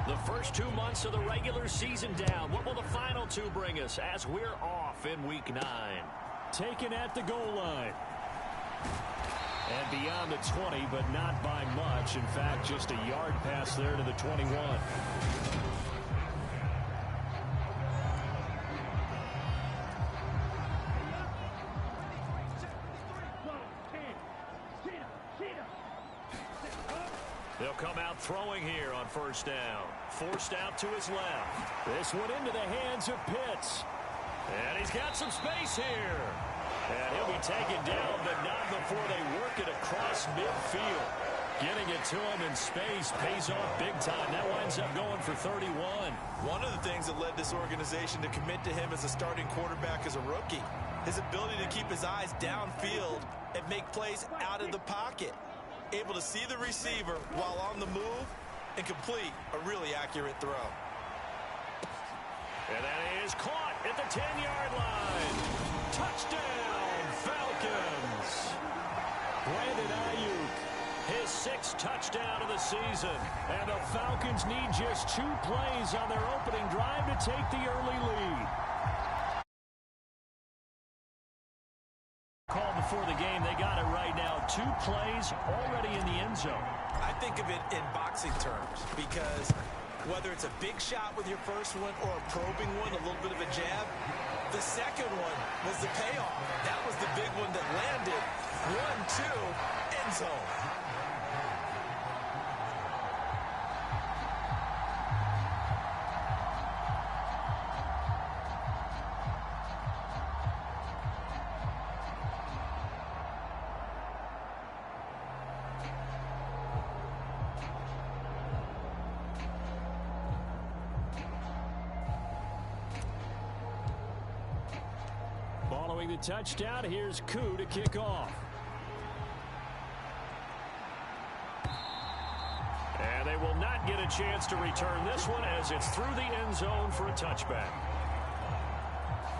The first 2 months of the regular season down. What will the final two bring us as we're off in Week 9? Taken at the goal line. And beyond the 20, but not by much. In fact, just a yard pass there to the 21. They'll come out throwing here on first down. Forced out to his left. This one into the hands of Pitts. And he's got some space here. And he'll be taken down, but not before they work it across midfield. Getting it to him in space pays off big time. That winds up going for 31. One of the things that led this organization to commit to him as a starting quarterback as a rookie, his ability to keep his eyes downfield and make plays out of the pocket. Able to see the receiver while on the move and complete a really accurate throw. And that is caught at the 10-yard line. Touchdown, Falcons. Brandon Ayuk, his 6th touchdown of the season. And the Falcons need just 2 plays on their opening drive to take the early lead. Call before the game, they got it right now. 2 plays already in the end zone. I think of it in boxing terms because whether it's a big shot with your first one or a probing one, a little bit of a jab, the second one was the payoff. That was the big one that landed. 1-2, end zone. Following the touchdown, here's Koo to kick off. And they will not get a chance to return this one as it's through the end zone for a touchback.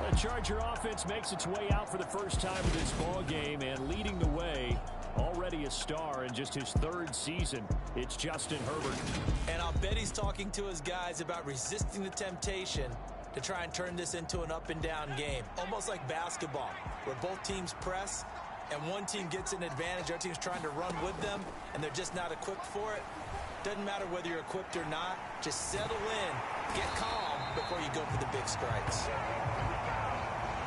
The Charger offense makes its way out for the first time in this ball game, and leading the way, already a star in just his 3rd season, it's Justin Herbert. And I'll bet he's talking to his guys about resisting the temptation to try and turn this into an up-and-down game, almost like basketball, where both teams press and one team gets an advantage, our team's trying to run with them, and they're just not equipped for it. Doesn't matter whether you're equipped or not. Just settle in, get calm before you go for the big strikes.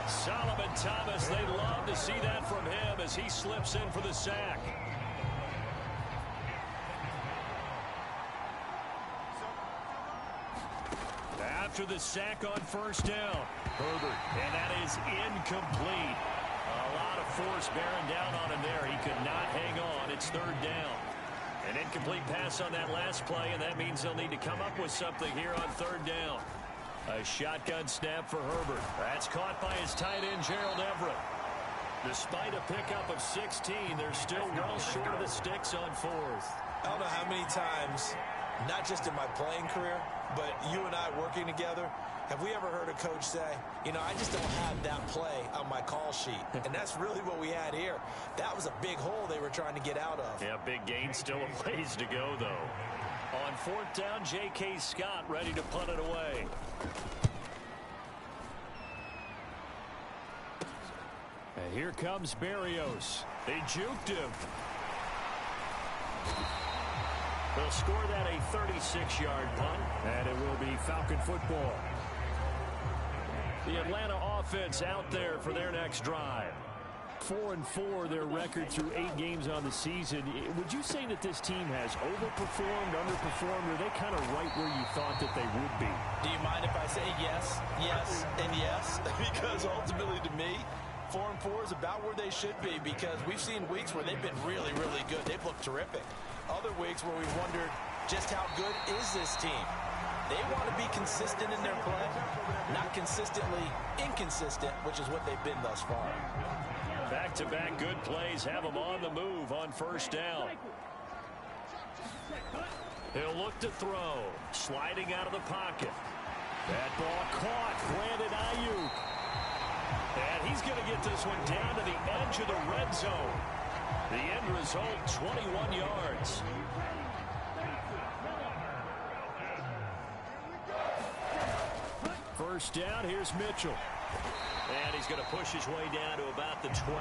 Solomon Thomas, they love to see that from him as he slips in for the sack. After the sack on first down, Herbert, and that is incomplete. A lot of force bearing down on him there. He could not hang on. It's 3rd down. An incomplete pass on that last play, and that means they'll need to come up with something here on 3rd down. A shotgun snap for Herbert. That's caught by his tight end, Gerald Everett. Despite a pickup of 16, they're still well short of the sticks on 4th. I don't know how many times, not just in my playing career, but you and I working together, have we ever heard a coach say, you know, I just don't have that play on my call sheet. And that's really what we had here. That was a big hole they were trying to get out of. Yeah, big gain, still a ways to go, though. On 4th down, J.K. Scott ready to punt it away. And here comes Berrios. They juked him. They'll score that a 36-yard punt. And it will be Falcon football. The Atlanta offense out there for their next drive. 4-4 their record through 8 games on the season. Would you say that this team has overperformed, underperformed, or are they kind of right where you thought that they would be? Do you mind if I say yes, yes, and yes? Because ultimately to me, 4-4 is about where they should be, because we've seen weeks where they've been really, really good. They've looked terrific. Other weeks where we've wondered just how good is this team. They want to be consistent in their play, not consistently inconsistent, which is what they've been thus far. Back-to-back good plays have them on the move on first down. He'll look to throw, sliding out of the pocket. That ball caught, Brandon Ayuk. And he's going to get this one down to the edge of the red zone. The end result, 21 yards. first down. Here's Mitchell. And he's going to push his way down to about the 12.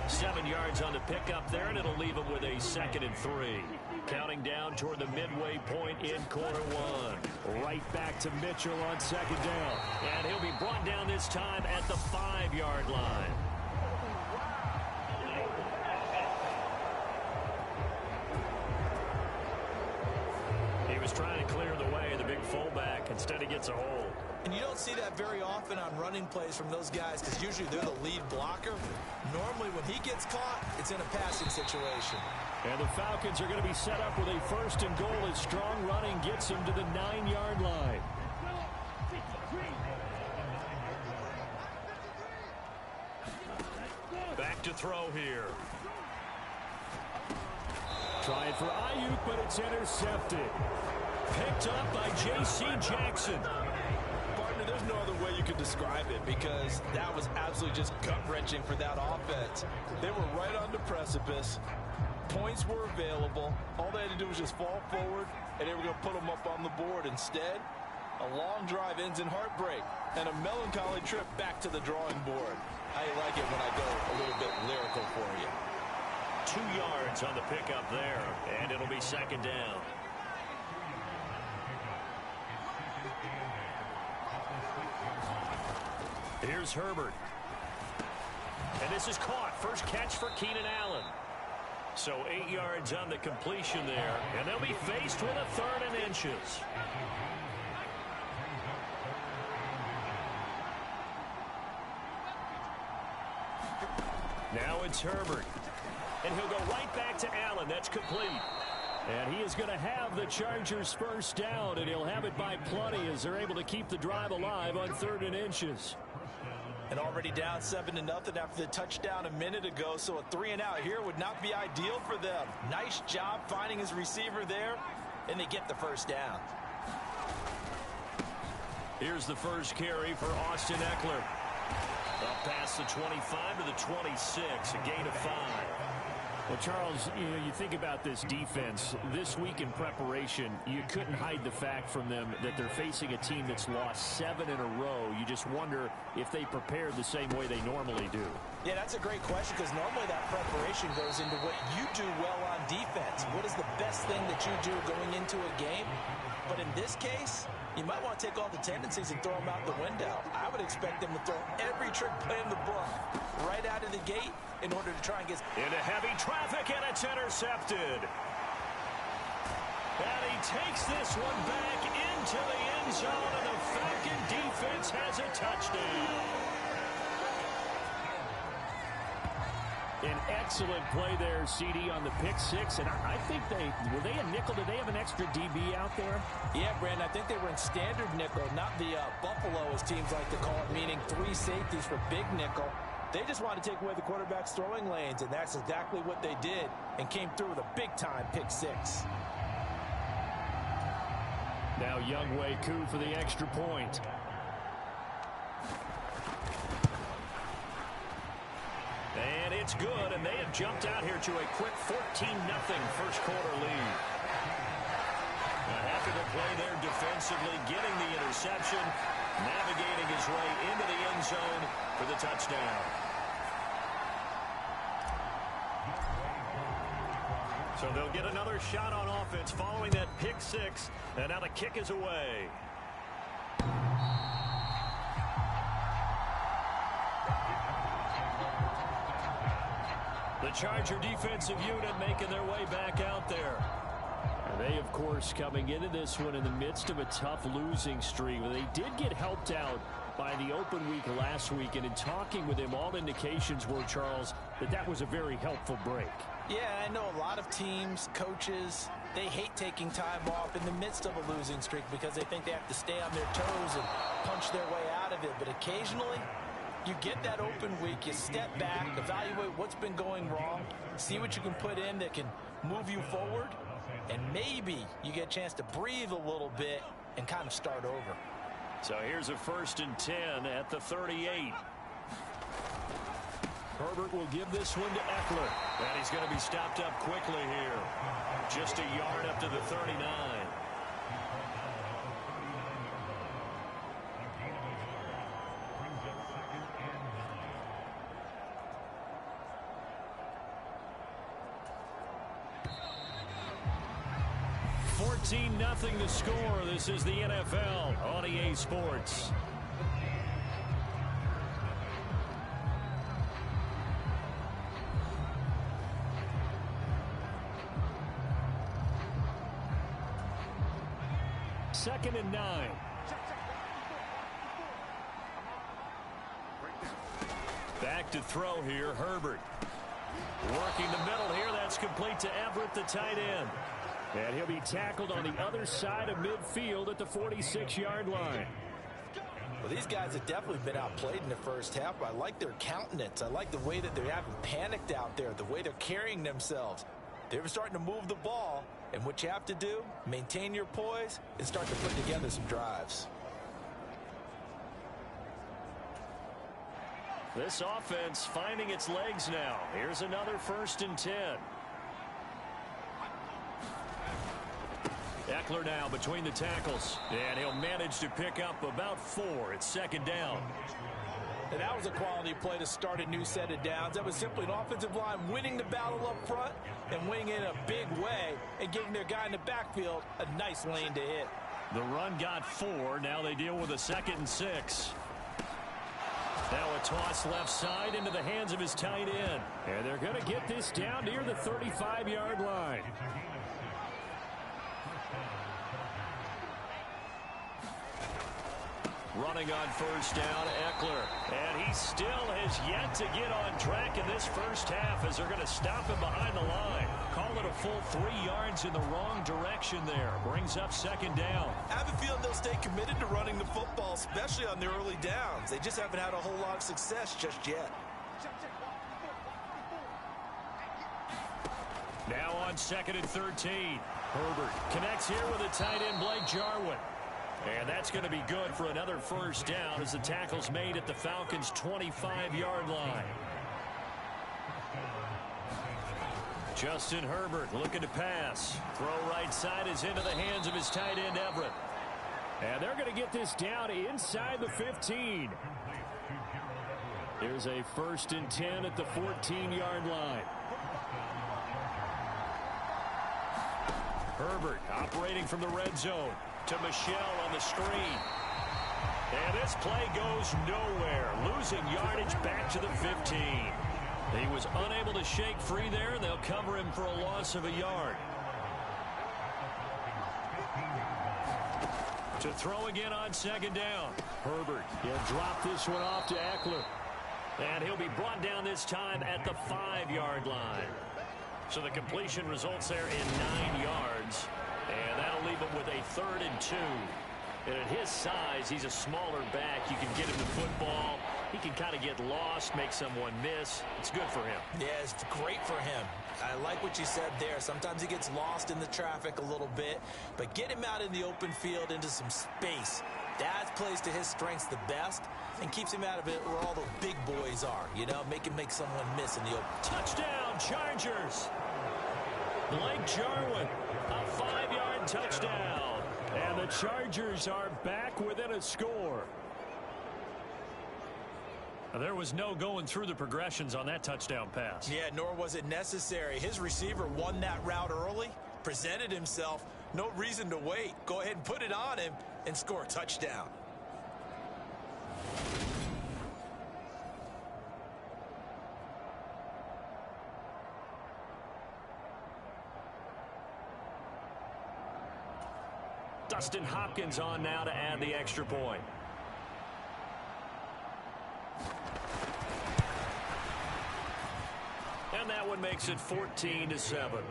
7 yards on the pickup there, and it'll leave him with a 2nd and 3. Counting down toward the midway point in quarter one. Right back to Mitchell on 2nd down. And he'll be brought down this time at the 5-yard line. He was trying to clear the way, the big fullback. Instead, he gets a hold. And you don't see that very often on running plays from those guys because usually they're the lead blocker. Normally, when he gets caught, it's in a passing situation. And the Falcons are going to be set up with a 1st and goal as strong running gets them to the 9-yard line. Back to throw here. Trying for Ayuk, but it's intercepted. Picked up by J.C. Jackson. Partner, there's no other way you could describe it because that was absolutely just gut-wrenching for that offense. They were right on the precipice. Points were available. All they had to do was just fall forward, and they were going to put them up on the board. Instead, a long drive ends in heartbreak and a melancholy trip back to the drawing board. I like it when I go a little bit lyrical for you. 2 yards on the pickup there, and it'll be 2nd down. Here's Herbert. And this is caught. First catch for Keenan Allen. So 8 yards on the completion there, and they'll be faced with a 3rd and inches. Now it's Herbert. And he'll go right back to Allen. That's complete. And he is going to have the Chargers first down, and he'll have it by plenty as they're able to keep the drive alive on 3rd and inches. And already down 7-0 after the touchdown a minute ago, so a 3-and-out here would not be ideal for them. Nice job finding his receiver there, and they get the first down. Here's the first carry for Austin Eckler. Up past the 25 to the 26, a gain of 5. Well, Charles, you think about this defense. This week in preparation, you couldn't hide the fact from them that they're facing a team that's lost 7 in a row. You just wonder if they prepared the same way they normally do. Yeah, that's a great question because normally that preparation goes into what you do well on defense. What is the best thing that you do going into a game? But in this case, you might want to take all the tendencies and throw them out the window. I would expect them to throw every trick play in the book right out of the gate in order to try and get into heavy traffic, and it's intercepted. And he takes this one back into the end zone, and the Falcon defense has a touchdown. An excellent play there, CD, on the pick six. And I think were they a nickel? Did they have an extra DB out there? Yeah, Brandon, I think they were in standard nickel, not the Buffalo, as teams like to call it, meaning 3 safeties for big nickel. They just wanted to take away the quarterback's throwing lanes, and that's exactly what they did and came through with a big-time pick six. Now Younghoe Koo for the extra point. And it's good, and they have jumped out here to a quick 14-0 first quarter lead. Happy to play there defensively, getting the interception, navigating his way into the end zone for the touchdown. So they'll get another shot on offense following that pick six, and now the kick is away. The Charger defensive unit making their way back out there. And they, of course, coming into this one in the midst of a tough losing streak. They did get helped out by the open week last week, and in talking with him, all indications were, Charles, that was a very helpful break. Yeah, I know a lot of teams, coaches, they hate taking time off in the midst of a losing streak because they think they have to stay on their toes and punch their way out of it. But occasionally, you get that open week, you step back, evaluate what's been going wrong, see what you can put in that can move you forward, and maybe you get a chance to breathe a little bit and kind of start over. So here's a 1st and 10 at the 38. Herbert will give this one to Eckler. And he's going to be stopped up quickly here. Just a yard up to the 39. 14-0 the score. This is the NFL on EA Sports. Second and 9. Back to throw here, Herbert. Working the middle here, that's complete to Everett, the tight end. And he'll be tackled on the other side of midfield at the 46-yard line. Well, these guys have definitely been outplayed in the first half, but I like their countenance. I like the way that they haven't panicked out there, the way they're carrying themselves. They're starting to move the ball, and what you have to do, maintain your poise and start to put together some drives. This offense finding its legs now. Here's another 1st and 10. Eckler now between the tackles, and he'll manage to pick up about 4. It's 2nd down. And that was a quality play to start a new set of downs. That was simply an offensive line winning the battle up front and winning in a big way and giving their guy in the backfield a nice lane to hit. The run got 4. Now they deal with a 2nd and 6. Now a toss left side into the hands of his tight end. And they're going to get this down near the 35-yard line. Running on 1st down, Eckler. And he still has yet to get on track in this first half as they're going to stop him behind the line. Call it a full 3 yards in the wrong direction there. Brings up 2nd down. I have a feeling they'll stay committed to running the football, especially on their early downs. They just haven't had a whole lot of success just yet. Now on 2nd and 13. Herbert connects here with the tight end, Blake Jarwin. And that's going to be good for another 1st down as the tackle's made at the Falcons' 25-yard line. Justin Herbert looking to pass. Throw right side is into the hands of his tight end, Everett. And they're going to get this down inside the 15. Here's a 1st and 10 at the 14-yard line. Herbert operating from the red zone to Michel on the screen. And this play goes nowhere. Losing yardage back to the 15. He was unable to shake free there. They'll cover him for a loss of a yard. To throw again on 2nd down. Herbert, he'll drop this one off to Eckler. And he'll be brought down this time at the 5-yard line. So the completion results there in 9 yards. And that'll leave him with a 3rd and 2. And at his size, he's a smaller back. You can get him the football. He can kind of get lost, make someone miss. It's good for him. Yeah, it's great for him. I like what you said there. Sometimes he gets lost in the traffic a little bit. But get him out in the open field into some space. That plays to his strengths the best and keeps him out of it where all the big boys are. You know, make him make someone miss in the open. Touchdown, Chargers. Blake Jarwin, a 5-yard touchdown. And the Chargers are back within a score. There was no going through the progressions on that touchdown pass. Yeah, nor was it necessary. His receiver won that route early, presented himself. No reason to wait. Go ahead and put it on him and score a touchdown. Dustin Hopkins on now to add the extra point. And that one makes it 14-7.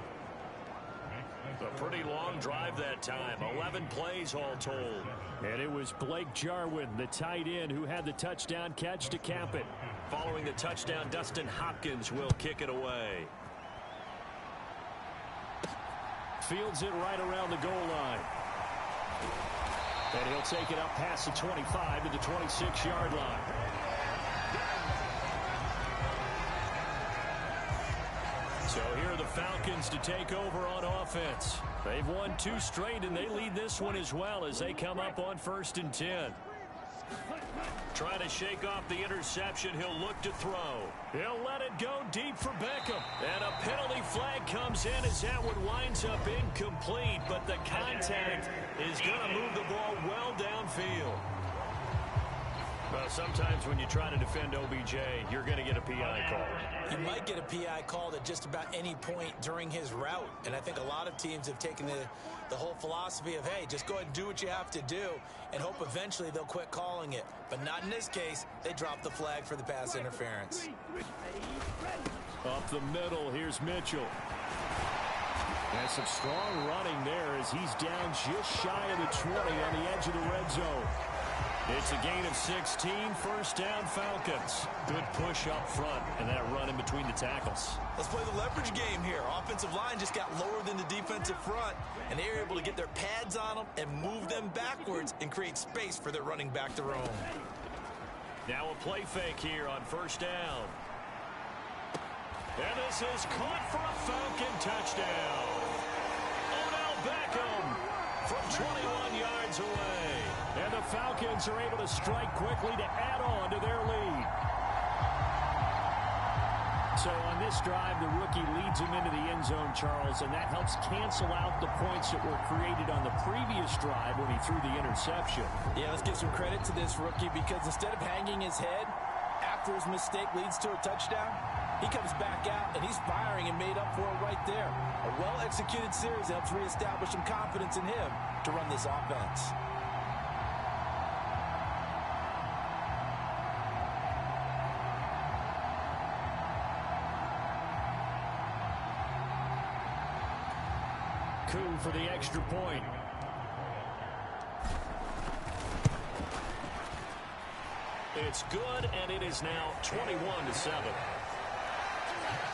A pretty long drive that time. 11 plays all told. And it was Blake Jarwin, the tight end, who had the touchdown catch to cap it. Following the touchdown, Dustin Hopkins will kick it away. Fields it right around the goal line. And he'll take it up past the 25 to the 26-yard line. So here are the Falcons to take over on offense. They've won 2 straight, and they lead this one as well as they come up on 1st and 10. Trying to shake off the interception. He'll look to throw. He'll let it go deep for Beckham. And a penalty flag comes in as that one winds up incomplete. But the contact is going to move the ball well downfield. Well, sometimes when you try to defend OBJ, you're going to get a PI call. You might get a PI called at just about any point during his route. And I think a lot of teams have taken the whole philosophy of, hey, just go ahead and do what you have to do and hope eventually they'll quit calling it. But not in this case. They dropped the flag for the pass interference. Up the middle, here's Mitchell. And some strong running there as he's down just shy of the 20 on the edge of the red zone. It's a gain of 16, first down Falcons. Good push up front and that run in between the tackles. Let's play the leverage game here. Offensive line just got lower than the defensive front, and they were able to get their pads on them and move them backwards and create space for their running back to roam. Now a play fake here on first down. And this is caught for a Falcon touchdown. Odell Beckham from 21 yards away. And the Falcons are able to strike quickly to add on to their lead. So on this drive, the rookie leads him into the end zone, Charles, and that helps cancel out the points that were created on the previous drive when he threw the interception. Yeah, let's give some credit to this rookie because instead of hanging his head after his mistake leads to a touchdown, he comes back out and he's firing and made up for it right there. A well-executed series helps reestablish some confidence in him to run this offense. For the extra point. It's good, and it is now 21-7.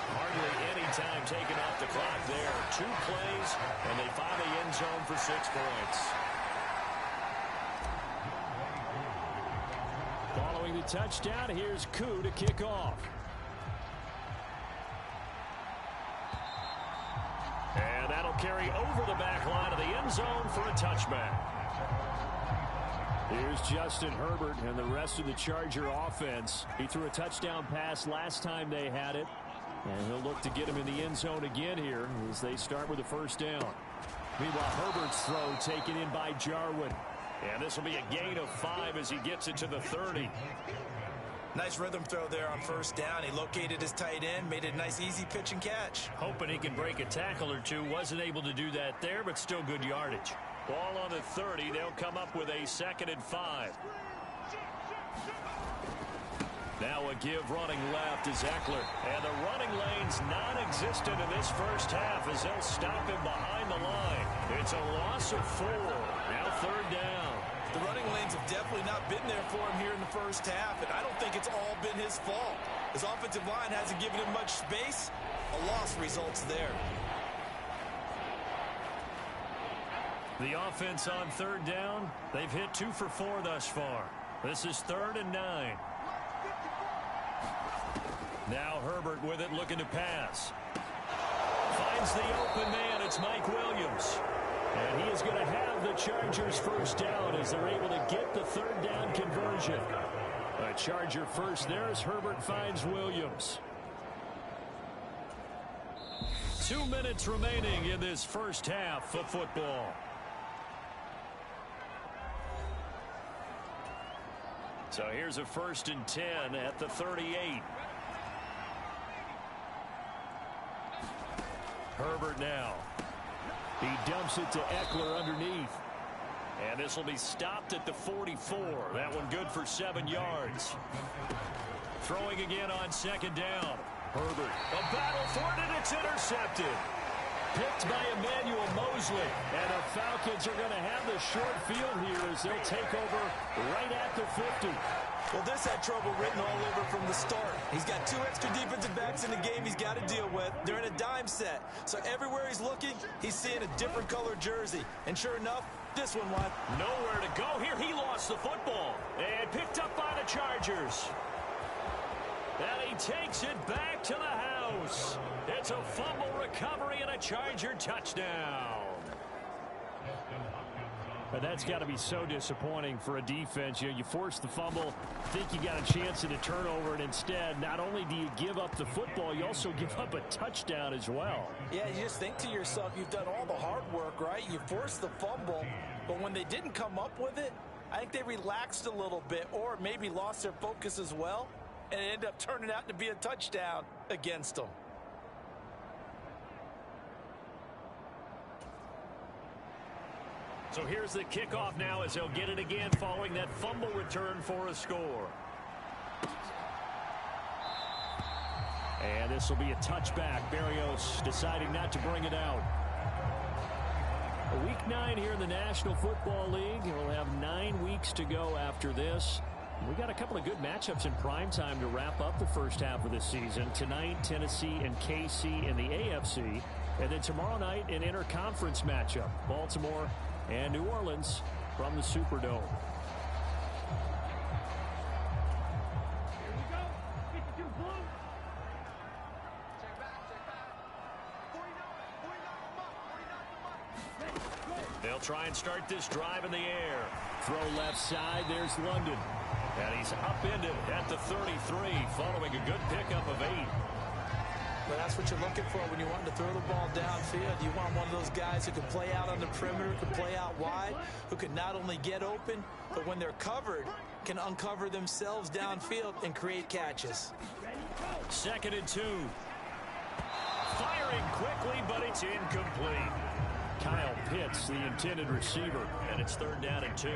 Hardly any time taken off the clock there. 2 plays, and they find the end zone for 6 points. Following the touchdown, here's Koo to kick off. And that'll carry over the back line of the end zone for a touchback. Here's Justin Herbert and the rest of the Charger offense. He threw a touchdown pass last time they had it. And he'll look to get him in the end zone again here as they start with a first down. Meanwhile, Herbert's throw taken in by Jarwin. And this will be a gain of 5 as he gets it to the 30. Nice rhythm throw there on first down. He located his tight end, made it a nice easy pitch and catch. Hoping he can break a tackle or two. Wasn't able to do that there, but still good yardage. Ball on the 30. They'll come up with a 2nd and 5. Now a give running left is Eckler. And the running lane's non-existent in this first half as they'll stop him behind the line. It's a loss of 4. Now 3rd down. The running lanes have definitely not been there for him here in the first half, and I don't think it's all been his fault. His offensive line hasn't given him much space. A loss results there. The offense on 3rd down, they've hit 2 for 4 thus far. This is 3rd and 9. Now Herbert with it, looking to pass. Finds the open man. It's Mike Williams. And he is going to have the Chargers first down as they're able to get the 3rd down conversion. A Charger first there as Herbert finds Williams. 2 minutes remaining in this first half of football. So here's a 1st and 10 at the 38. Herbert now. He dumps it to Eckler underneath. And this will be stopped at the 44. That one good for 7 yards. Throwing again on 2nd down. Herbert. A battle for it, and it's intercepted. Picked by Emmanuel Mosley. And the Falcons are going to have the short field here as they'll take over right at the 50. Well, this had trouble written all over from the start. He's got 2 extra defensive backs in the game he's got to deal with. They're in a dime set. So everywhere he's looking, he's seeing a different color jersey. And sure enough, this one went nowhere to go here. He lost the football. And picked up by the Chargers. And he takes it back to the house. It's a fumble recovery and a Charger touchdown. But that's got to be so disappointing for a defense. You force the fumble, think you got a chance at a turnover, and instead, not only do you give up the football, you also give up a touchdown as well. Yeah, you just think to yourself, you've done all the hard work, right? You forced the fumble, but when they didn't come up with it, I think they relaxed a little bit or maybe lost their focus as well, and it ended up turning out to be a touchdown against them. So here's the kickoff now as they'll get it again following that fumble return for a score. And this will be a touchback. Berrios deciding not to bring it out. Week 9 here in the National Football League. We'll have 9 weeks to go after this. We got a couple of good matchups in prime time to wrap up the first half of the season. Tonight, Tennessee and KC in the AFC. And then tomorrow night, an interconference matchup. Baltimore and New Orleans from the Superdome. They'll try and start this drive in the air. Throw left side. There's London. And he's upended at the 33 following a good pickup of 8. But that's what you're looking for when you want to throw the ball downfield. You want one of those guys who can play out on the perimeter, can play out wide, who can not only get open, but when they're covered, can uncover themselves downfield and create catches. 2nd and 2. Firing quickly, but it's incomplete. Kyle Pitts, the intended receiver, and it's 3rd down and 2.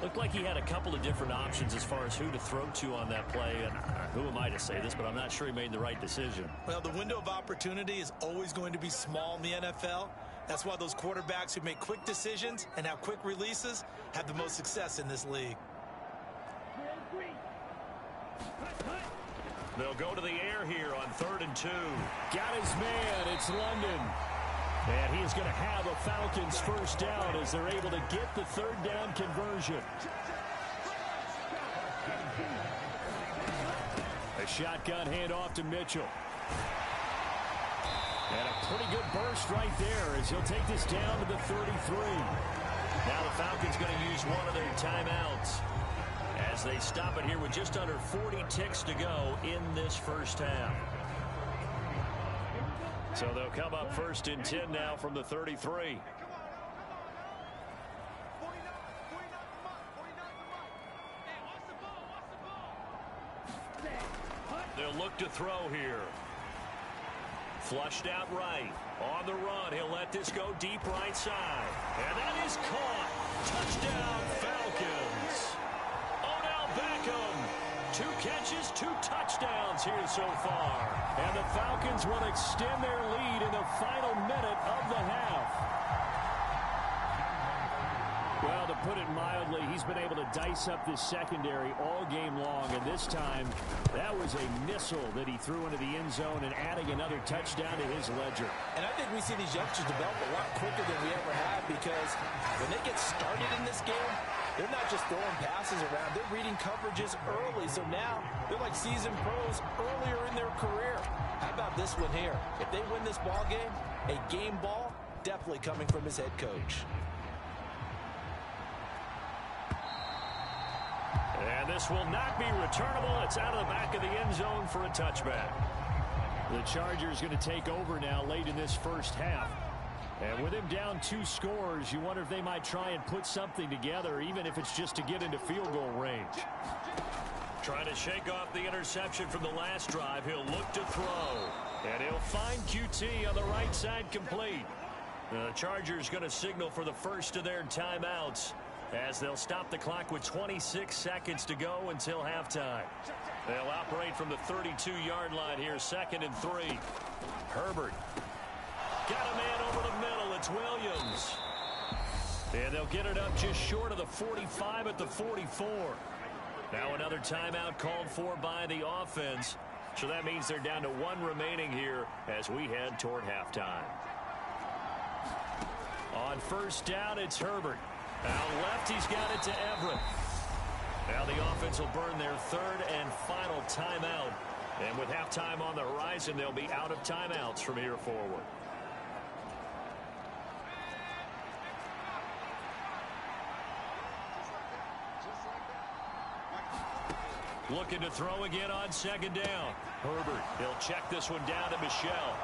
Looked like he had a couple of different options as far as who to throw to on that play. And who am I to say this, but I'm not sure he made the right decision. Well, the window of opportunity is always going to be small in the NFL. That's why those quarterbacks who make quick decisions and have quick releases have the most success in this league. They'll go to the air here on 3rd and 2. Got his man. It's London. And he is going to have a Falcons first down as they're able to get the 3rd down conversion. A shotgun handoff to Mitchell. And a pretty good burst right there as he'll take this down to the 33. Now the Falcons going to use one of their timeouts as they stop it here with just under 40 ticks to go in this first half. So they'll come up 1st and 10 now from the 33. They'll look to throw here. Flushed out right. On the run, he'll let this go deep right side. And that is caught. Touchdown, Falcons. Odell Beckham. 2 catches, 2 touchdowns here so far. And the Falcons will extend their lead in the final minute of the half. Well, to put it mildly, he's been able to dice up this secondary all game long. And this time, that was a missile that he threw into the end zone and adding another touchdown to his ledger. And I think we see these youngsters develop a lot quicker than we ever have because when they get started in this game, they're not just throwing passes around. They're reading coverages early. So now they're like seasoned pros earlier in their career. How about this one here? If they win this ball game, a game ball definitely coming from his head coach. And this will not be returnable. It's out of the back of the end zone for a touchback. The Chargers going to take over now late in this first half. And with him down 2 scores, you wonder if they might try and put something together, even if it's just to get into field goal range. Trying to shake off the interception from the last drive. He'll look to throw. And he'll find QT on the right side complete. The Chargers going to signal for the first of their timeouts as they'll stop the clock with 26 seconds to go until halftime. They'll operate from the 32-yard line here, 2nd and 3. Herbert. Got a man over the middle. It's Williams. And they'll get it up just short of the 45 at the 44. Now another timeout called for by the offense. So that means they're down to 1 remaining here as we head toward halftime. On 1st down, it's Herbert. Out left, he's got it to Everett. Now the offense will burn their 3rd and final timeout. And with halftime on the horizon, they'll be out of timeouts from here forward. Looking to throw again on second down. Herbert, he'll check this one down to Michelle.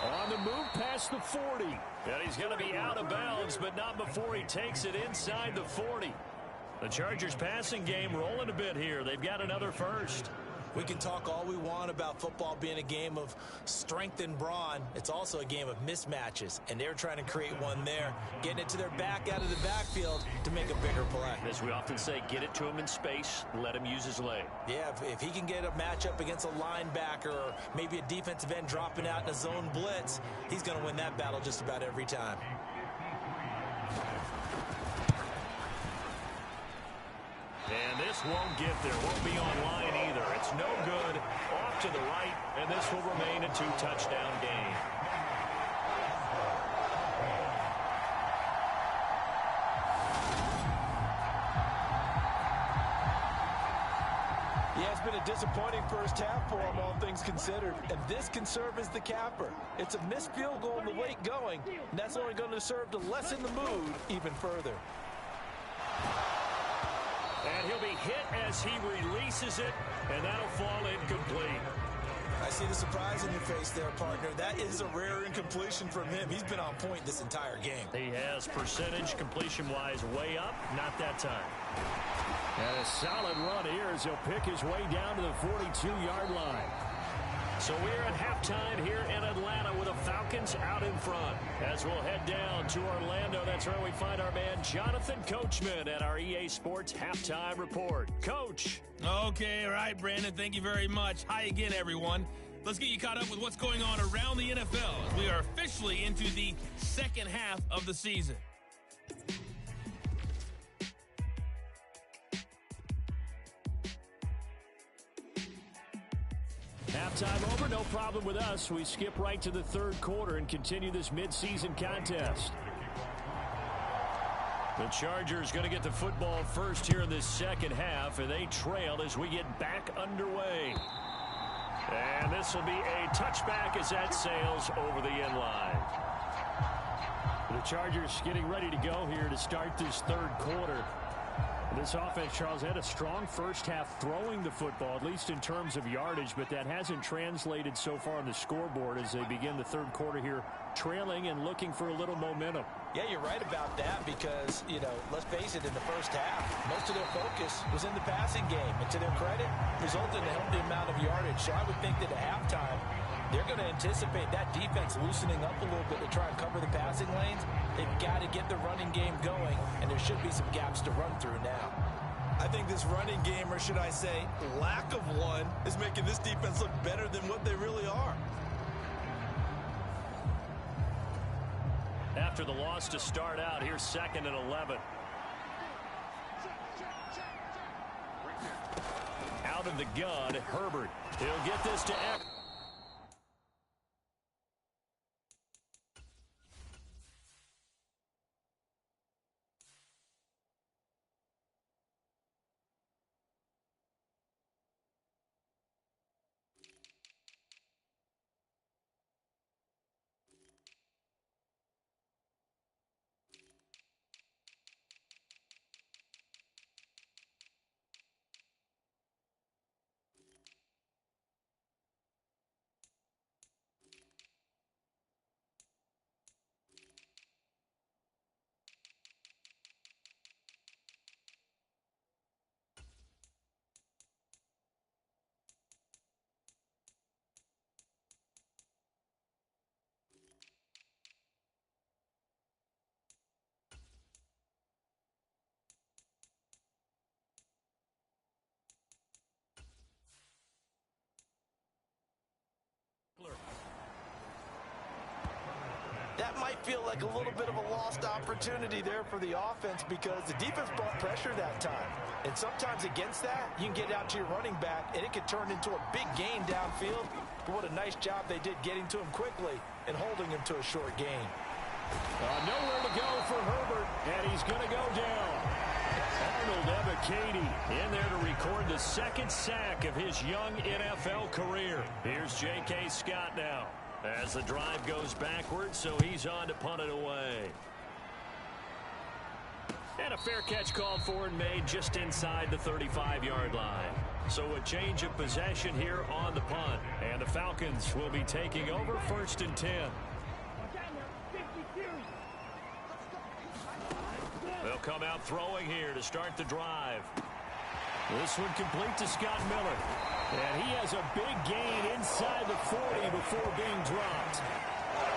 On the move past the 40. And he's going to be out of bounds, but not before he takes it inside the 40. The Chargers passing game rolling a bit here. They've got another first. We can talk all we want about football being a game of strength and brawn. It's also a game of mismatches, and they're trying to create one there, getting it to their back out of the backfield to make a bigger play. As we often say, get it to him in space, let him use his leg. Yeah, if he can get a matchup against a linebacker or maybe a defensive end dropping out in a zone blitz, he's going to win that battle just about every time. And this won't get there. Won't be online either. It's no good. Off to the right, and this will remain a two-touchdown game. Yeah, it's been a disappointing first half for him, all things considered. And this can serve as the capper. It's a missed field goal in the late going, and that's only going to serve to lessen the mood even further. And he'll be hit as he releases it, and that'll fall incomplete. I see the surprise in your face there, partner. That is a rare incompletion from him. He's been on point this entire game. He has percentage completion-wise way up, not that time. And a solid run here as he'll pick his way down to the 42-yard line. So we're at halftime here in Atlanta with the Falcons out in front. As we'll head down to Orlando, that's where we find our man Jonathan Coachman at our EA Sports Halftime Report. Coach. Okay, all right, Brandon, thank you very much. Hi again, everyone. Let's get you caught up with what's going on around the NFL as we are officially into the second half of the season. Halftime over, no problem with us. We skip right to the third quarter and continue this midseason contest. The Chargers going to get the football first here in this second half, and they trail as we get back underway. And this will be a touchback as that sails over the end line. The Chargers getting ready to go here to start this third quarter. This offense, Charles, had a strong first half throwing the football, at least in terms of yardage, but that hasn't translated so far on the scoreboard as they begin the third quarter here, trailing and looking for a little momentum. Yeah, you're right about that because, let's face it, in the first half, most of their focus was in the passing game. And to their credit, resulted in a healthy amount of yardage. So I would think that at halftime, they're going to anticipate that defense loosening up a little bit to try and cover the passing lanes. They've got to get the running game going, and there should be some gaps to run through now. I think this running game, or should I say lack of one, is making this defense look better than what they really are. After the loss to start out, here's 2nd and 11. Out of the gun, Herbert. He'll get this to Eck. That might feel like a little bit of a lost opportunity there for the offense because the defense brought pressure that time. And sometimes against that, you can get out to your running back, and it could turn into a big gain downfield. But what a nice job they did getting to him quickly and holding him to a short gain. Nowhere to go for Herbert, and he's going to go down. Arnold Ebiketie in there to record the second sack of his young NFL career. Here's J.K. Scott now as the drive goes backwards, so he's on to punt it away. And a fair catch called for and made just inside the 35-yard line. So a change of possession here on the punt. And the Falcons will be taking over 1st and 10. They'll come out throwing here to start the drive. This one complete to Scott Miller. And he has a big gain inside the 40 before being dropped.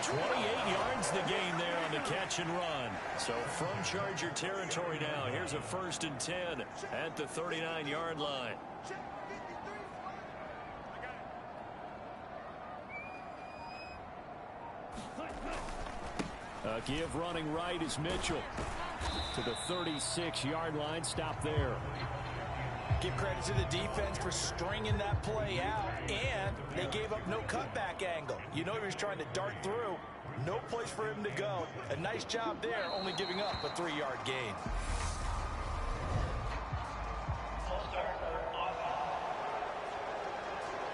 28 yards the gain there on the catch and run. So from Charger territory now, here's a 1st and 10 at the 39-yard line. Give running right is Mitchell to the 36-yard line. Stop there. Give credit to the defense for stringing that play out, and they gave up no cutback angle. You know he was trying to dart through. No place for him to go. A nice job there, only giving up a 3-yard gain.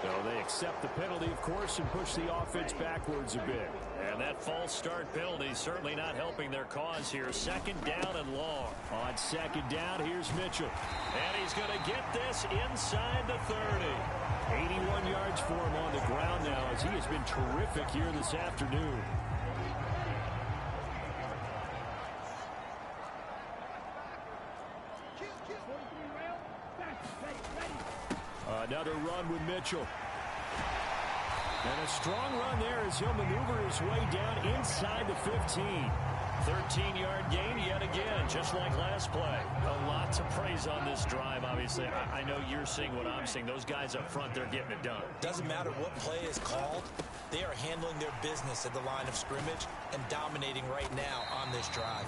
So they accept the penalty, of course, and push the offense backwards a bit. And that false start penalty certainly not helping their cause here. 2nd down and long. On 2nd down, here's Mitchell. And he's going to get this inside the 30. 81 yards for him on the ground now as he has been terrific here this afternoon. Another run with Mitchell. And a strong run there as he'll maneuver his way down inside the 15. 13-yard gain yet again, just like last play. A lot to praise on this drive, obviously. I know you're seeing what I'm seeing. Those guys up front, they're getting it done. Doesn't matter what play is called. They are handling their business at the line of scrimmage and dominating right now on this drive.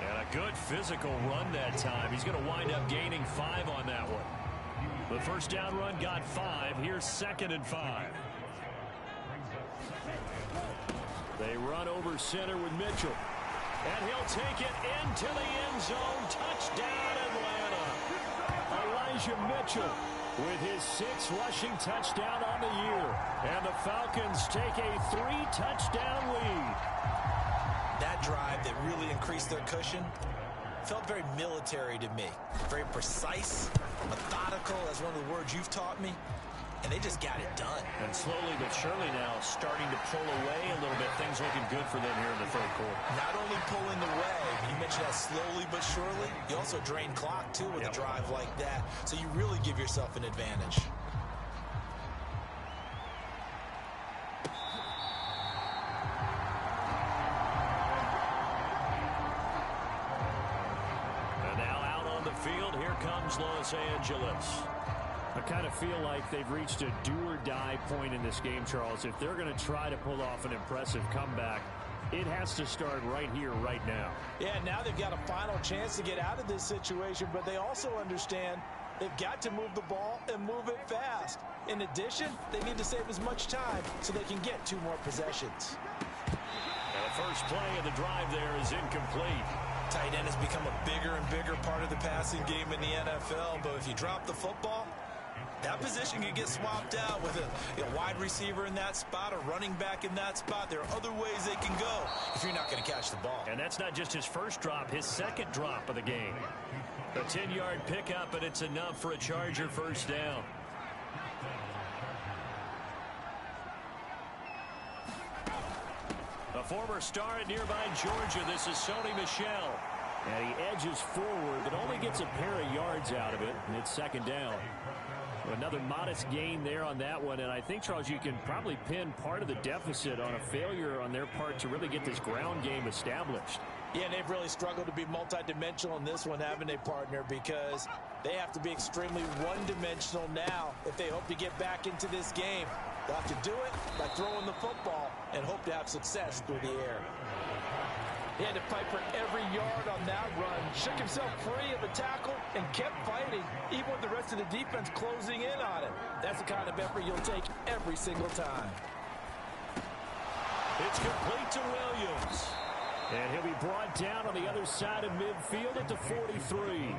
And a good physical run that time. He's going to wind up gaining 5 on that one. The first down run got 5. Here's 2nd and 5. They run over center with Mitchell. And he'll take it into the end zone. Touchdown, Atlanta. Elijah Mitchell with his 6th rushing touchdown on the year. And the Falcons take a 3-touchdown lead. That drive that really increased their cushion felt very military to me. Very precise, methodical, that's one of the words you've taught me. And they just got it done. And slowly but surely now starting to pull away a little bit. Things looking good for them here in the 3rd quarter. Not only pulling away, you mentioned that slowly but surely, you also drain clock too with a drive like that. So you really give yourself an advantage. And now out on the field, here comes Los Angeles. I kind of feel like they've reached a do-or-die point in this game, Charles. If they're going to try to pull off an impressive comeback, it has to start right here, right now. Yeah, now they've got a final chance to get out of this situation, but they also understand they've got to move the ball and move it fast. In addition, they need to save as much time so they can get 2 more possessions. And the first play of the drive there is incomplete. Tight end has become a bigger and bigger part of the passing game in the NFL, but if you drop the football, that position can get swapped out with a wide receiver in that spot, a running back in that spot. There are other ways they can go if you're not going to catch the ball. And that's not just his first drop, his 2nd drop of the game. A 10-yard pickup, and it's enough for a Charger first down. A former star at nearby Georgia, this is Sony Michel. And he edges forward, but only gets a pair of yards out of it, and it's 2nd down. Another modest gain there on that one, and I think, Charles, you can probably pin part of the deficit on a failure on their part to really get this ground game established. Yeah, and they've really struggled to be multidimensional in this one, haven't they, partner? Because they have to be extremely one-dimensional now if they hope to get back into this game. They'll have to do it by throwing the football and hope to have success through the air. He had to fight for every yard on that run, shook himself free of the tackle, and kept fighting, even with the rest of the defense closing in on him. That's the kind of effort you'll take every single time. It's complete to Williams. And he'll be brought down on the other side of midfield at the 43.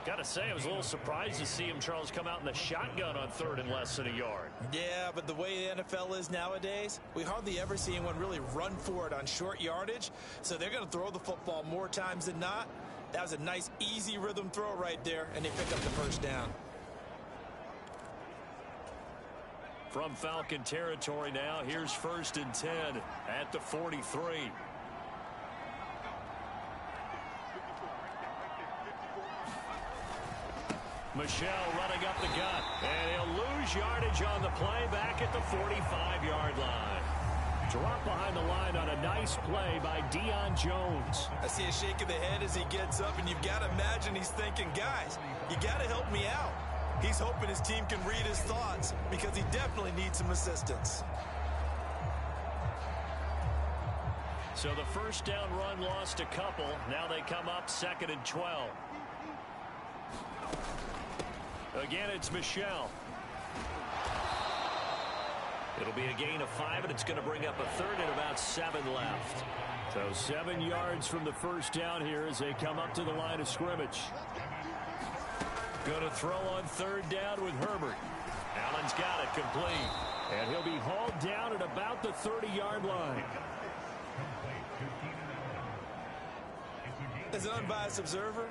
Got to say, I was a little surprised to see him, Charles, come out in the shotgun on 3rd and less than a yard. Yeah, but the way the NFL is nowadays, we hardly ever see anyone really run for it on short yardage. So they're going to throw the football more times than not. That was a nice, easy rhythm throw right there, and they pick up the first down. From Falcon territory now, here's 1st and 10 at the 43. Michelle running up the gut, and he'll lose yardage on the play back at the 45-yard line. Drop behind the line on a nice play by Deion Jones. I see a shake of the head as he gets up, and you've got to imagine he's thinking, guys, you got to help me out. He's hoping his team can read his thoughts because he definitely needs some assistance. So the first down run lost a couple. Now they come up 2nd and 12. Again, it's Michelle. It'll be a gain of 5, and it's going to bring up a 3rd and about 7 left. So 7 yards from the first down here as they come up to the line of scrimmage. Going to throw on 3rd down with Herbert. Allen's got it complete. And he'll be hauled down at about the 30-yard line. As an unbiased observer,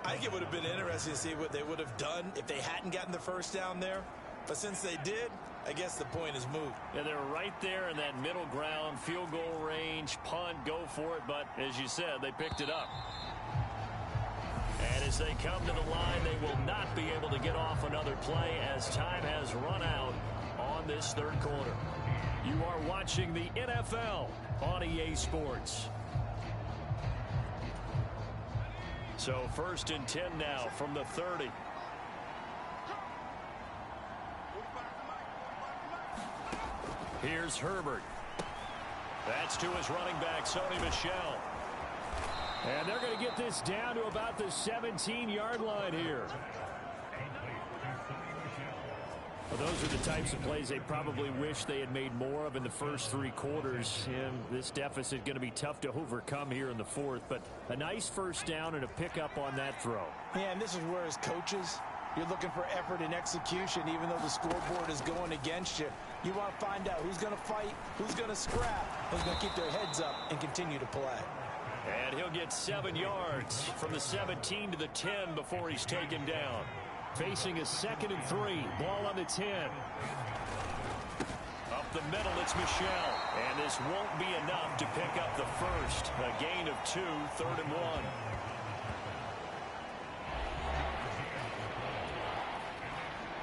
I think it would have been interesting to see what they would have done if they hadn't gotten the first down there. But since they did, I guess the point is moot. Yeah, they're right there in that middle ground, field goal range, punt, go for it. But as you said, they picked it up. And as they come to the line, they will not be able to get off another play as time has run out on this 3rd quarter. You are watching the NFL on EA Sports. So 1st and 10 now from the 30. Here's Herbert. That's to his running back, Sony Michel. And they're going to get this down to about the 17-yard line here. Well, those are the types of plays they probably wish they had made more of in the first 3 quarters. And this deficit going to be tough to overcome here in the 4th. But a nice first down and a pickup on that throw. Yeah, and this is where as coaches, you're looking for effort and execution, even though the scoreboard is going against you. You want to find out who's going to fight, who's going to scrap, who's going to keep their heads up and continue to play. And he'll get 7 yards from the 17 to the 10 before he's taken down. Facing a 2nd and 3. Ball on the 10. Up the middle, it's Michel. And this won't be enough to pick up the first. A gain of 2, 3rd and 1.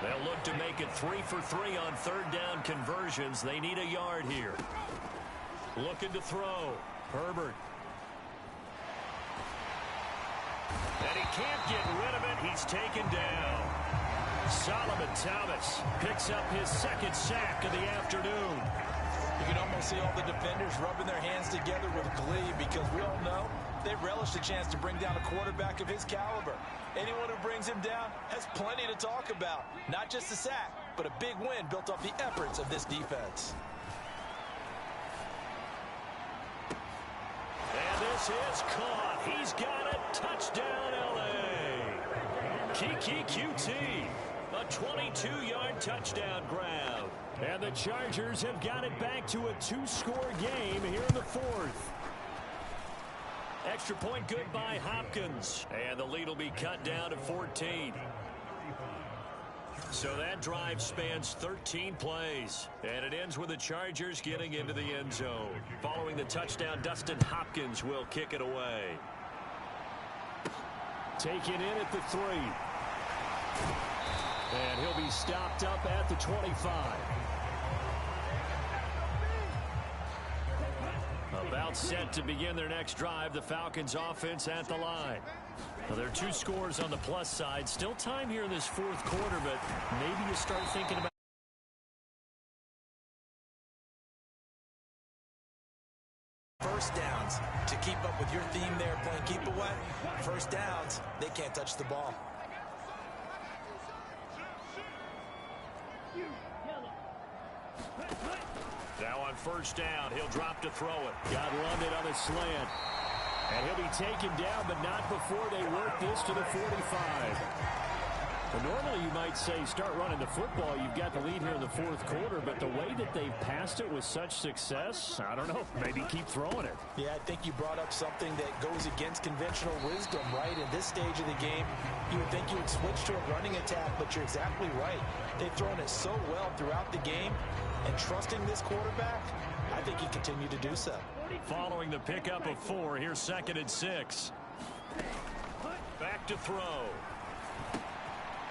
They'll look to make it 3 for 3 on 3rd down conversions. They need a yard here. Looking to throw. Herbert. And he can't get rid of it. He's taken down. Solomon Thomas picks up his 2nd sack of the afternoon. You can almost see all the defenders rubbing their hands together with glee because we all know they relish the chance to bring down a quarterback of his caliber. Anyone who brings him down has plenty to talk about. Not just a sack, but a big win built off the efforts of this defense. And this is caught. He's got it. Touchdown, L.A. Kiki QT. A 22-yard touchdown grab. And the Chargers have got it back to a 2-score game here in the 4th. Extra point good by Hopkins. And the lead will be cut down to 14. So that drive spans 13 plays. And it ends with the Chargers getting into the end zone. Following the touchdown, Dustin Hopkins will kick it away. Taken in at the 3. And he'll be stopped up at the 25. About set to begin their next drive. The Falcons offense at the line. Well, there are 2 scores on the plus side. Still time here in this 4th quarter, but maybe you start thinking about first downs. To keep up with your theme there, playing keep away. First downs, they can't touch the ball. Now on first down, he'll drop to throw it. Got London on a slant. And he'll be taken down, but not before they work this to the 45. Well, normally you might say start running the football. You've got the lead here in the fourth quarter, but the way that they've passed it with such success, I don't know, maybe keep throwing it. Yeah, I think you brought up something that goes against conventional wisdom, right? In this stage of the game, you would think you would switch to a running attack, but you're exactly right. They've thrown it so well throughout the game, and trusting this quarterback, I think he continued to do so. Following the pickup of 4, here's 2nd and 6. Back to throw.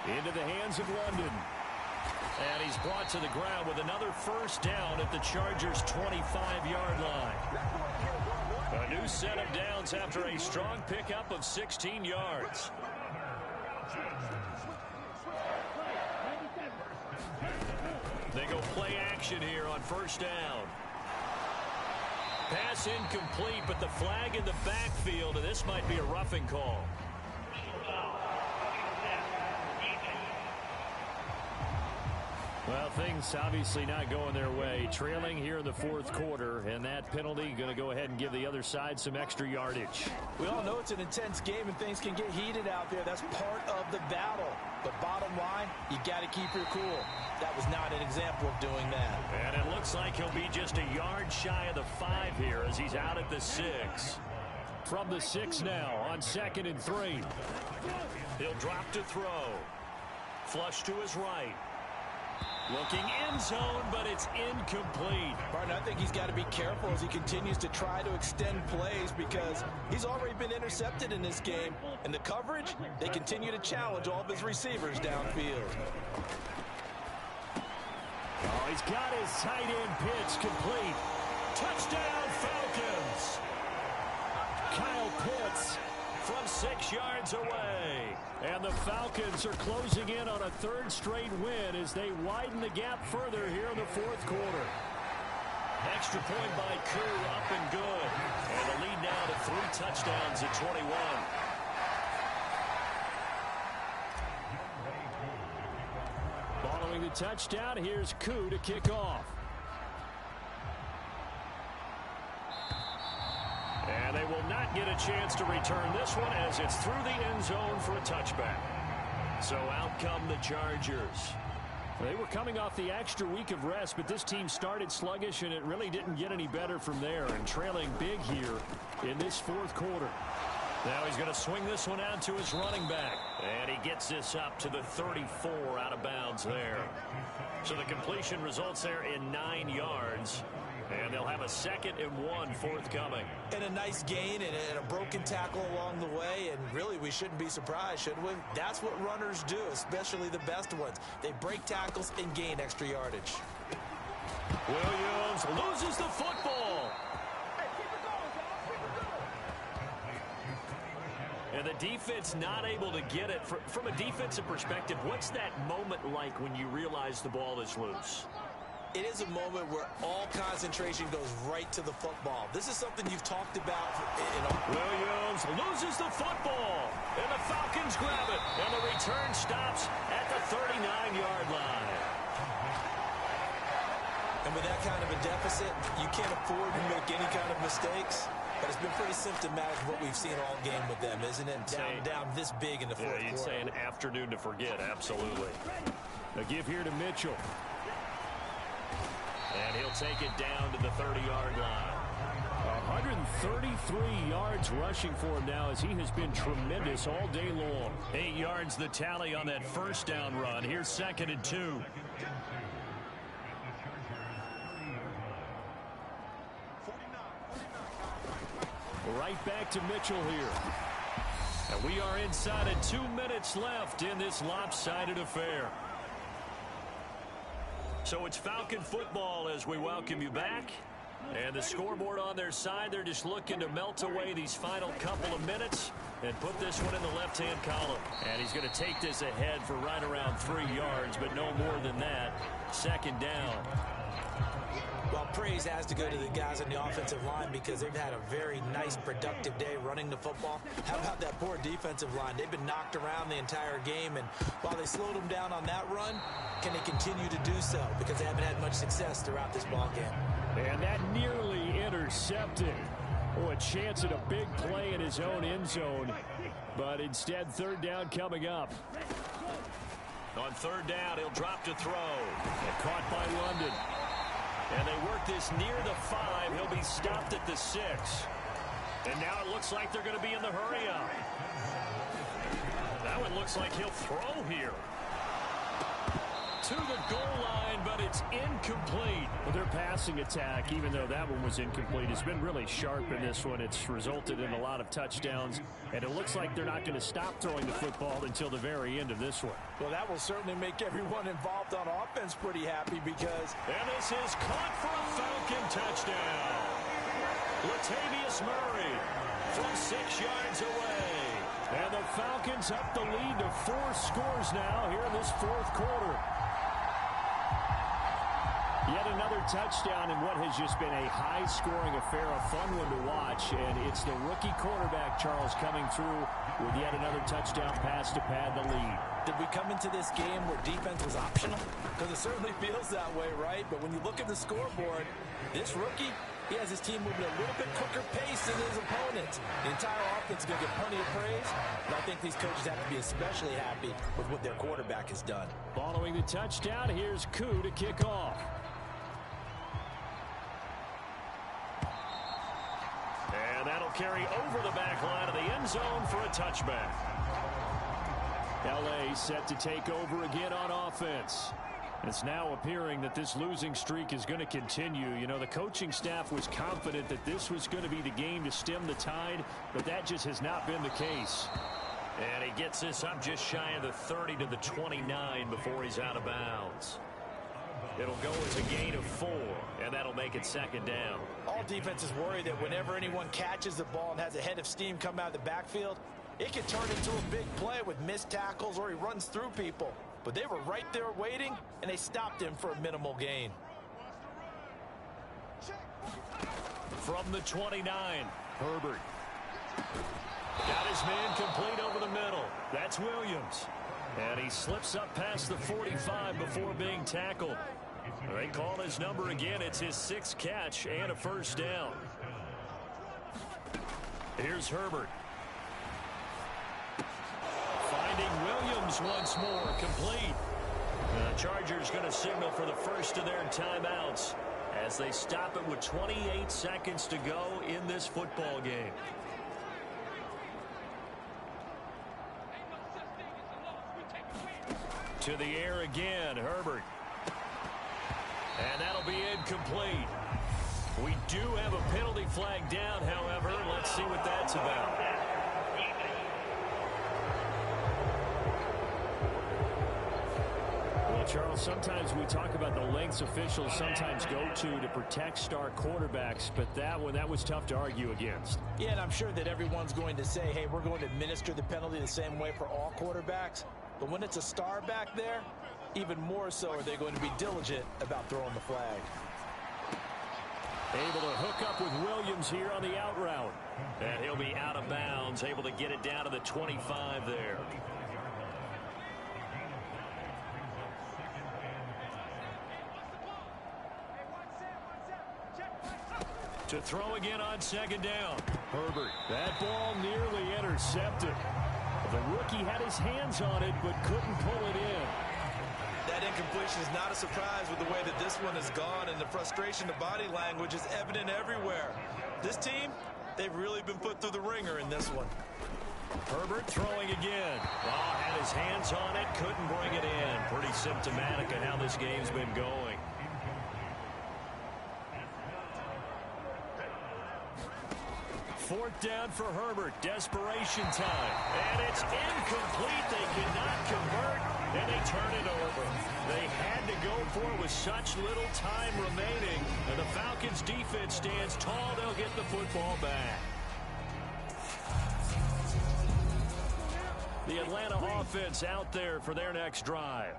Into the hands of London. And he's brought to the ground with another first down at the Chargers' 25-yard line. A new set of downs after a strong pickup of 16 yards. They go play action here on first down. Pass incomplete, but the flag in the backfield, and this might be a roughing call. Well, things obviously not going their way. Trailing here in the fourth quarter, and that penalty going to go ahead and give the other side some extra yardage. We all know it's an intense game and things can get heated out there. That's part of the battle. But bottom line, you got to keep your cool. That was not an example of doing that. And it looks like he'll be just a yard shy of the 5 here as he's out at the 6. From the 6 now on 2nd and 3. He'll drop to throw. Flush to his right. Looking end zone, but it's incomplete. Martin, I think he's got to be careful as he continues to try to extend plays because he's already been intercepted in this game. And the coverage, they continue to challenge all of his receivers downfield. Oh, he's got his tight end pitch complete. Touchdown, Falcons! Kyle Pitts from 6 yards away. And the Falcons are closing in on a 3rd straight win as they widen the gap further here in the fourth quarter. Extra point by Koo, up and good. And the lead now to 3 touchdowns at 21. Following the touchdown, here's Koo to kick off. And they will not get a chance to return this one as it's through the end zone for a touchback. So out come the Chargers. They were coming off the extra week of rest, but this team started sluggish, and it really didn't get any better from there, and trailing big here in this fourth quarter. Now he's going to swing this one out to his running back. And he gets this up to the 34 out of bounds there. So the completion results there in 9 yards. And they'll have a 2nd and 1 forthcoming. And a nice gain and a broken tackle along the way. And really, we shouldn't be surprised, should we? That's what runners do, especially the best ones. They break tackles and gain extra yardage. Williams loses the football. And the defense not able to get it. From a defensive perspective, what's that moment like when you realize the ball is loose? It is a moment where all concentration goes right to the football. This is something you've talked about. Williams loses the football, and the Falcons grab it, and the return stops at the 39-yard line. And with that kind of a deficit, you can't afford to make any kind of mistakes. But it's been pretty symptomatic of what we've seen all game with them, isn't it? Down this big in the fourth quarter. You'd say an afternoon to forget, absolutely. A give here to Mitchell. And he'll take it down to the 30-yard line. 133 yards rushing for him now as he has been tremendous all day long. 8 yards the tally on that first down run. Here's 2nd and 2. Right back to Mitchell here. And we are inside of 2 minutes left in this lopsided affair. So it's Falcon football as we welcome you back. And the scoreboard on their side, they're just looking to melt away these final couple of minutes and put this one in the left-hand column. And he's going to take this ahead for right around 3 yards, but no more than that. 2nd down. Well, praise has to go to the guys on the offensive line because they've had a very nice, productive day running the football. How about that poor defensive line? They've been knocked around the entire game, and while they slowed them down on that run, can they continue to do so? Because they haven't had much success throughout this ball game. And that nearly intercepted. Oh, a chance at a big play in his own end zone. But instead, 3rd down coming up. On third down, he'll drop to throw. And caught by London. And they work this near the 5. He'll be stopped at the 6. And now it looks like they're going to be in the hurry-up. That one looks like he'll throw here. To the goal line, but it's incomplete. Well, their passing attack, even though that one was incomplete, has been really sharp in this one. It's resulted in a lot of touchdowns, and it looks like they're not going to stop throwing the football until the very end of this one. Well, that will certainly make everyone involved on offense pretty happy because... And this is caught for a Falcon touchdown. Latavius Murray from 6 yards away. And the Falcons up the lead to 4 scores now here in this fourth quarter. Yet another touchdown in what has just been a high-scoring affair, a fun one to watch. And it's the rookie quarterback, Charles, coming through with yet another touchdown pass to pad the lead. Did we come into this game where defense was optional? Because it certainly feels that way, right? But when you look at the scoreboard, this rookie, he has his team moving a little bit quicker pace than his opponents. The entire offense is going to get plenty of praise, but I think these coaches have to be especially happy with what their quarterback has done. Following the touchdown, here's Koo to kick off. And that'll carry over the back line of the end zone for a touchback. L.A. set to take over again on offense. It's now appearing that this losing streak is going to continue. You know, the coaching staff was confident that this was going to be the game to stem the tide, but that just has not been the case. And he gets this up just shy of the 30 to the 29 before he's out of bounds. It'll go as a gain of 4, and that'll make it second down. All defenses worry that whenever anyone catches the ball and has a head of steam come out of the backfield, it can turn into a big play with missed tackles or he runs through people. But they were right there waiting, and they stopped him for a minimal gain. From the 29, Herbert. Got his man complete over the middle. That's Williams. And he slips up past the 45 before being tackled. They call his number again. It's his 6th catch and a first down. Here's Herbert. Finding Williams once more, complete. The Chargers going to signal for the first of their timeouts as they stop it with 28 seconds to go in this football game. To the air again, Herbert. And that'll be incomplete. We do have a penalty flag down, however. Let's see what that's about. Well, Charles, sometimes we talk about the lengths officials sometimes go to protect star quarterbacks, but that one, that was tough to argue against. Yeah, and I'm sure that everyone's going to say, hey, we're going to administer the penalty the same way for all quarterbacks. But when it's a star back there, even more so are they going to be diligent about throwing the flag. Able to hook up with Williams here on the out route. And he'll be out of bounds, able to get it down to the 25 there. To throw again on second down. Herbert. That ball nearly intercepted. The rookie had his hands on it, but couldn't pull it in. That incompletion is not a surprise with the way that this one has gone, and the frustration, the body language is evident everywhere. This team, they've really been put through the ringer in this one. Herbert throwing again. Oh, had his hands on it, couldn't bring it in. Pretty symptomatic of how this game's been going. Fourth down for Herbert. Desperation time. And it's incomplete. They cannot convert, and they turn it over. They had to go for it with such little time remaining. And the Falcons' defense stands tall. They'll get the football back. The Atlanta offense out there for their next drive.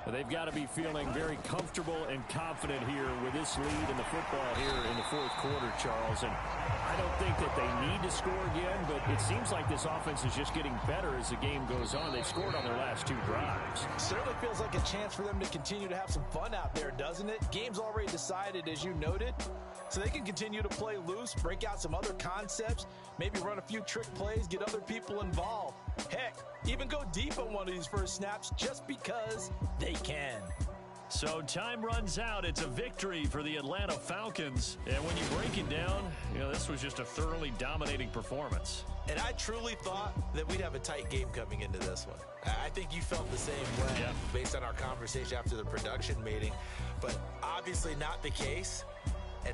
They've got to be feeling very comfortable and confident here with this lead in the football here in the fourth quarter, Charles. And I don't think that they need to score again, but it seems like this offense is just getting better as the game goes on. They've scored on their last 2 drives. Certainly feels like a chance for them to continue to have some fun out there, doesn't it? Game's already decided, as you noted, so they can continue to play loose, break out some other concepts, maybe run a few trick plays, get other people involved. Heck, even go deep on one of these first snaps just because they can. So time runs out. It's a victory for the Atlanta Falcons. And when you break it down, this was just a thoroughly dominating performance. And I truly thought that we'd have a tight game coming into this one. I think you felt the same way based on our conversation after the production meeting, but obviously not the case. And